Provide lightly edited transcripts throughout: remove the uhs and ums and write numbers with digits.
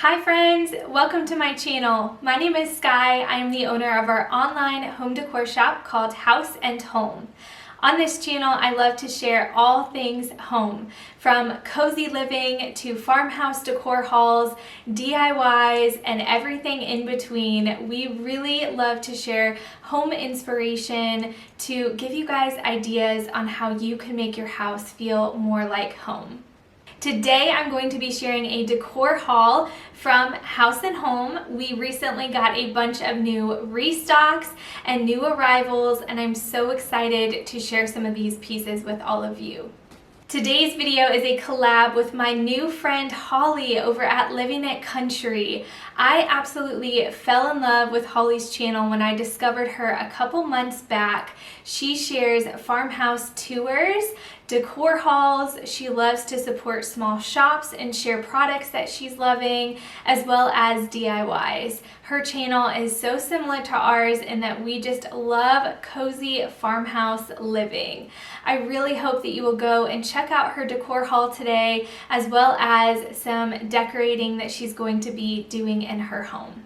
Hi friends, welcome to my channel. My name is Sky. I am the owner of our online home decor shop called House and Home. On this channel, I love to share all things home, from cozy living to farmhouse decor hauls, DIYs, and everything in between. We really love to share home inspiration to give you guys ideas on how you can make your house feel more like home. Today I'm going to be sharing a decor haul from House and Home. We recently got a bunch of new restocks and new arrivals, and I'm so excited to share some of these pieces with all of you. Today's video is a collab with my new friend Holly over at Living It Country. I absolutely fell in love with Holly's channel when I discovered her a couple months back. She shares farmhouse tours, decor hauls. She loves to support small shops and share products that she's loving, as well as DIYs. Her channel is so similar to ours in that we just love cozy farmhouse living. I really hope that you will go and check out her decor haul today, as well as some decorating that she's going to be doing in her home.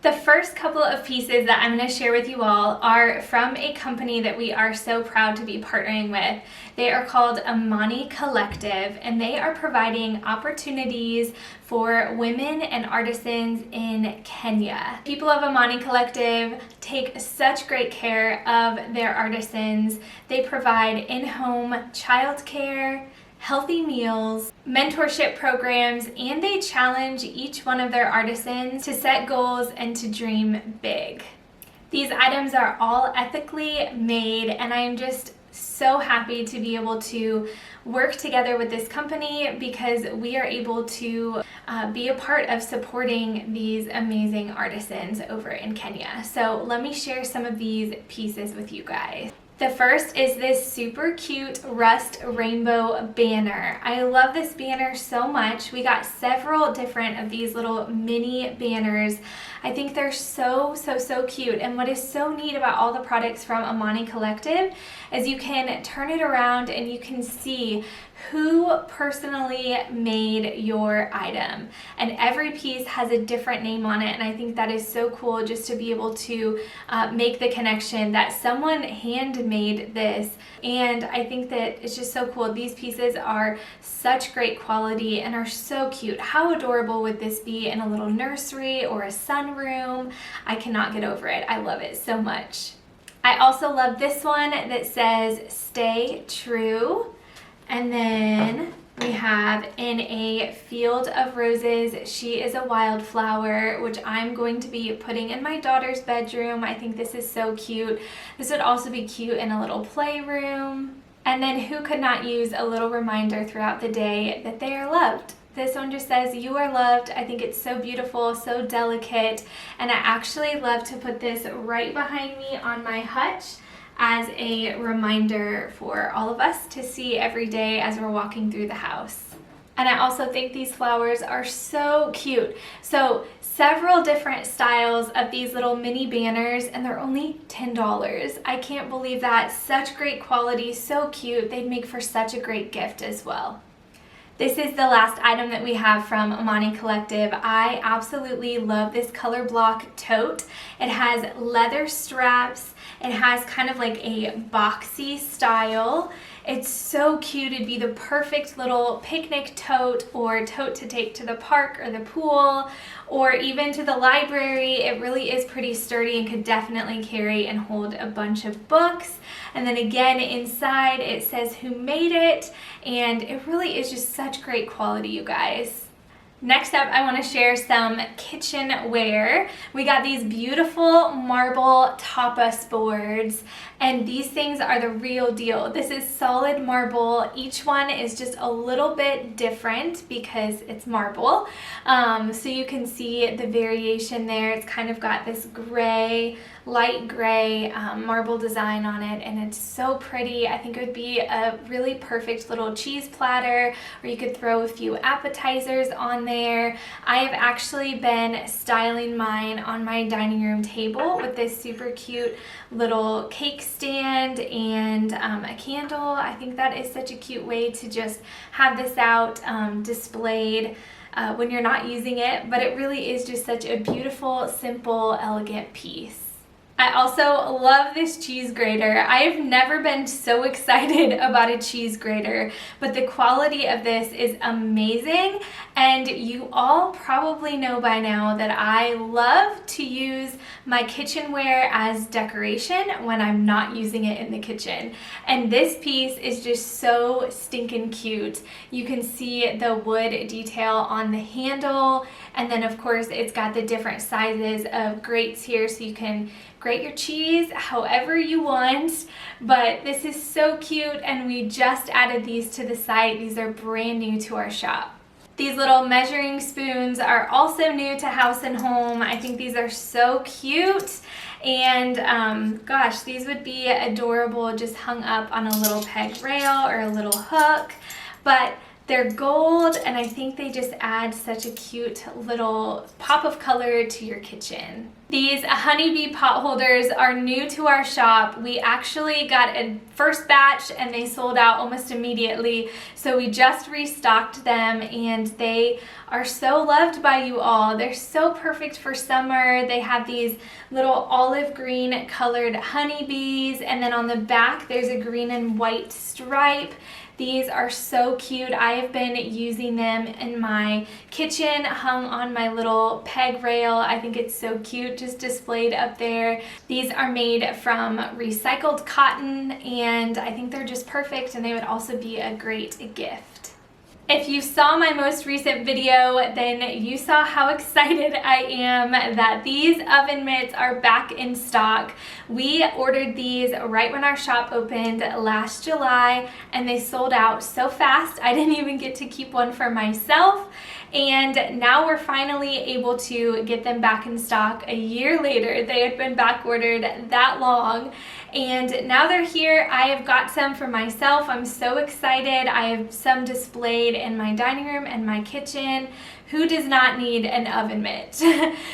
The first couple of pieces that I'm going to share with you all are from a company that we are so proud to be partnering with. They are called Imani Collective, and they are providing opportunities for women and artisans in Kenya. People of Imani Collective take such great care of their artisans. They provide in-home childcare, healthy meals, mentorship programs, and they challenge each one of their artisans to set goals and to dream big. These items are all ethically made, and I'm just so happy to be able to work together with this company because we are able to be a part of supporting these amazing artisans over in Kenya. So let me share some of these pieces with you guys. The first is this super cute rust rainbow banner. I love this banner so much. We got several different of these little mini banners. I think they're so cute. And what is so neat about all the products from Imani Collective is you can turn it around and you can see who personally made your item, and every piece has a different name on it, and I think that is so cool just to be able to make the connection that someone handmade this. And I think that it's just so cool. These pieces are such great quality and are so cute. How adorable would this be in a little nursery or a sunroom? I cannot get over it. I love it so much. I also love this one that says "Stay True." And then we have "In a Field of Roses, She is a Wildflower," which I'm going to be putting in my daughter's bedroom. I think this is so cute. This would also be cute in a little playroom. And then who could not use a little reminder throughout the day that they are loved? This one just says, "You are loved." I think it's so beautiful, so delicate, and I actually love to put this right behind me on my hutch as a reminder for all of us to see every day as we're walking through the house. And I also think these flowers are so cute. So several different styles of these little mini banners, and they're only $10. I can't believe that. Such great quality, so cute. They'd make for such a great gift as well. This is the last item that we have from Imani Collective. I absolutely love this color block tote. It has leather straps. It has kind of like a boxy style. It's so cute. It'd be the perfect little picnic tote or tote to take to the park or the pool or even to the library. It really is pretty sturdy and could definitely carry and hold a bunch of books. And then again, inside it says who made it, and it really is just such great quality, you guys. Next up, I want to share some kitchenware. We got these beautiful marble tapas boards, and these things are the real deal. This is solid marble. Each one is just a little bit different because it's marble. So you can see the variation there. It's kind of got this gray light gray marble design on it, and it's so pretty. I think it would be a really perfect little cheese platter, or you could throw a few appetizers on there. I have actually been styling mine on my dining room table with this super cute little cake stand and a candle. I think that is such a cute way to just have this out displayed when you're not using it, but it really is just such a beautiful, simple, elegant piece. I also love this cheese grater. I have never been so excited about a cheese grater, but the quality of this is amazing, and you all probably know by now that I love to use my kitchenware as decoration when I'm not using it in the kitchen. And this piece is just so stinking cute. You can see the wood detail on the handle, and then of course it's got the different sizes of grates here, so you can grate your cheese however you want. But this is so cute, and we just added these to the site. These are brand new to our shop. These little measuring spoons are also new to House and Home. I think these are so cute, and gosh, these would be adorable just hung up on a little peg rail or a little hook. But they're gold, and I think they just add such a cute little pop of color to your kitchen. These honeybee pot holders are new to our shop. We actually got a first batch and they sold out almost immediately, so we just restocked them, and they are so loved by you all. They're so perfect for summer. They have these little olive green colored honeybees, and then on the back there's a green and white stripe. These are so cute. I have been using them in my kitchen, hung on my little peg rail. I think it's so cute, just displayed up there. These are made from recycled cotton, and I think they're just perfect, and they would also be a great gift. If you saw my most recent video, then you saw how excited I am that these oven mitts are back in stock. We ordered these right when our shop opened last July, and they sold out so fast I didn't even get to keep one for myself. And now we're finally able to get them back in stock a year later. They had been back ordered that long, and now they're here. I have got some for myself. I'm so excited. I have some displayed in my dining room and my kitchen. Who does not need an oven mitt?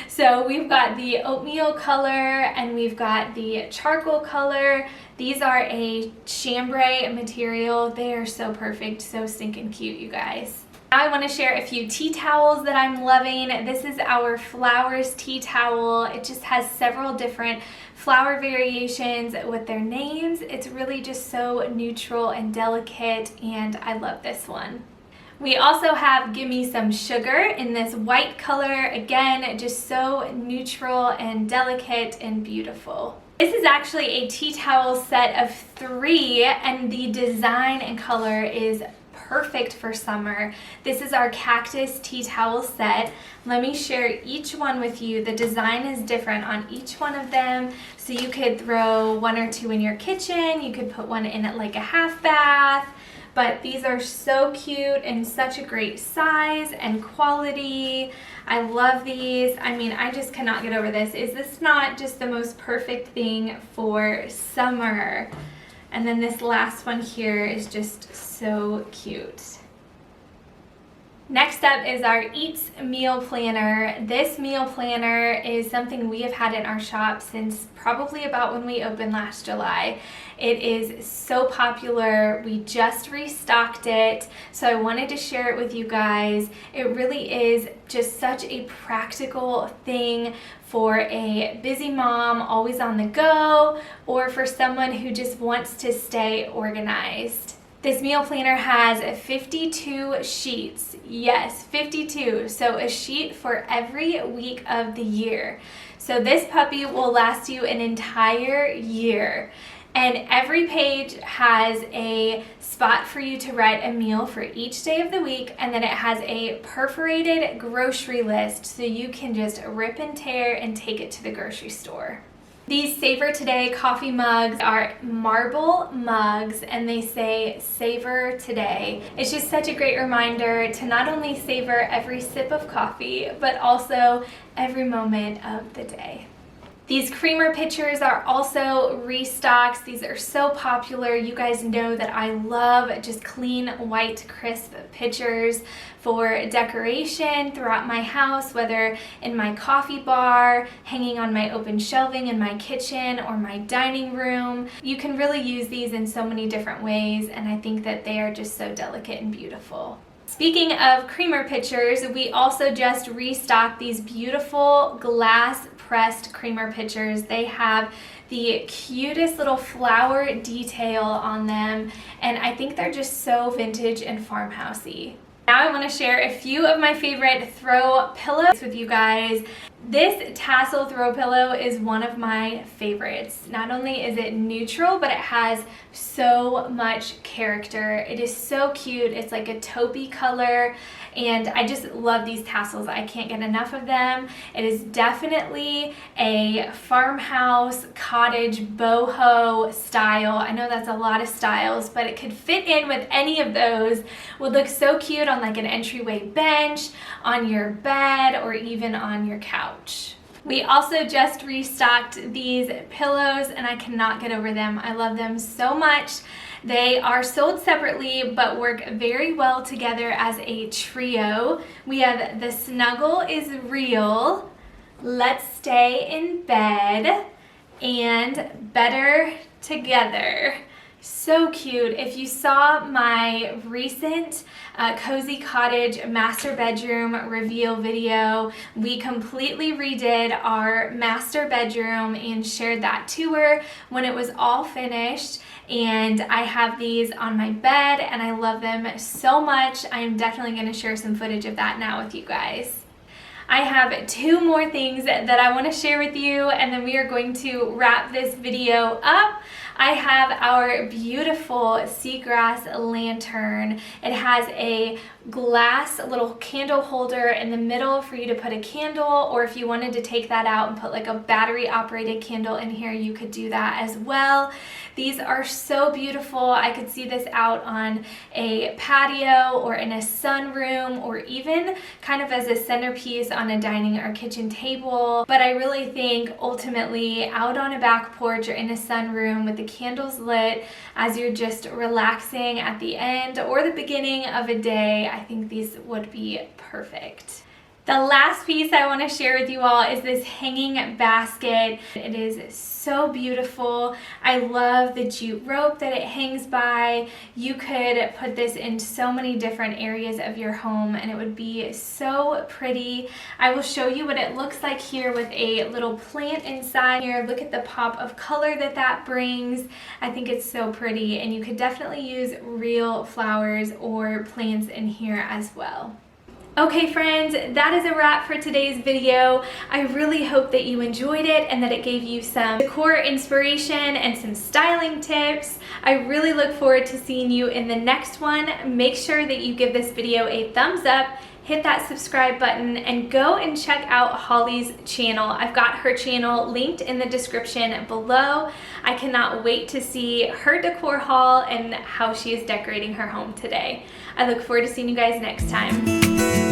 So we've got the oatmeal color and we've got the charcoal color. These are a chambray material. They are so perfect, so stinking cute, you guys. Now I want to share a few tea towels that I'm loving. This is our flowers tea towel. It just has several different flower variations with their names. It's really just so neutral and delicate, and I love this one. We also have Gimme Some Sugar in this white color. Again, just so neutral and delicate and beautiful. This is actually a tea towel set of 3, and the design and color is perfect for summer. This is our cactus tea towel set. Let me share each one with you. The design is different on each one of them, so you could throw 1 or 2 in your kitchen. You could put one in at like a half bath, but these are so cute and such a great size and quality. I love these. I mean, I just cannot get over this. Is this not just the most perfect thing for summer? And then this last one here is just so cute. Next up is our Eats meal planner. This meal planner is something we have had in our shop since probably about when we opened last July. It is so popular. We just restocked it, so I wanted to share it with you guys. It really is just such a practical thing for a busy mom, always on the go, or for someone who just wants to stay organized. This meal planner has 52 sheets. Yes, 52. So a sheet for every week of the year. So this puppy will last you an entire year. And every page has a spot for you to write a meal for each day of the week, and then it has a perforated grocery list so you can just rip and tear and take it to the grocery store. These Savor Today coffee mugs are marble mugs, and they say Savor Today. It's just such a great reminder to not only savor every sip of coffee, but also every moment of the day. These creamer pitchers are also restocks. These are so popular. You guys know that I love just clean, white, crisp pitchers for decoration throughout my house, whether in my coffee bar, hanging on my open shelving in my kitchen or my dining room. You can really use these in so many different ways, and I think that they are just so delicate and beautiful. Speaking of creamer pitchers, we also just restocked these beautiful glass pressed creamer pitchers. They have the cutest little flower detail on them, and I think they're just so vintage and farmhousey. Now I want to share a few of my favorite throw pillows with you guys. This tassel throw pillow is one of my favorites. Not only is it neutral, but it has so much character. It is so cute. It's like a taupey color, and I just love these tassels. I can't get enough of them. It is definitely a farmhouse, cottage, boho style. I know that's a lot of styles, but it could fit in with any of those. Would look so cute on like an entryway bench, on your bed, or even on your couch. We also just restocked these pillows, and I cannot get over them. I love them so much. They are sold separately but work very well together as a trio. We have the Snuggle is Real, Let's Stay in Bed, and Better Together. So cute. If you saw my recent Cozy Cottage master bedroom reveal video, we completely redid our master bedroom and shared that tour when it was all finished. And I have these on my bed and I love them so much. I am definitely going to share some footage of that now with you guys. I have two more things that I want to share with you, and then we are going to wrap this video up. I have our beautiful seagrass lantern. It has a glass little candle holder in the middle for you to put a candle, or if you wanted to take that out and put like a battery operated candle in here, you could do that as well. These are so beautiful. I could see this out on a patio or in a sunroom, or even kind of as a centerpiece on a dining or kitchen table. But I really think ultimately out on a back porch or in a sunroom with the candles lit as you're just relaxing at the end or the beginning of a day, I think these would be perfect. The last piece I want to share with you all is this hanging basket. It is so beautiful. I love the jute rope that it hangs by. You could put this in so many different areas of your home and it would be so pretty. I will show you what it looks like here with a little plant inside here. Look at the pop of color that that brings. I think it's so pretty, and you could definitely use real flowers or plants in here as well. Okay friends, that is a wrap for today's video. I really hope that you enjoyed it and that it gave you some decor inspiration and some styling tips. I really look forward to seeing you in the next one. Make sure that you give this video a thumbs up, hit that subscribe button, and go and check out Holly's channel. I've got her channel linked in the description below. I cannot wait to see her decor haul and how she is decorating her home today. I look forward to seeing you guys next time.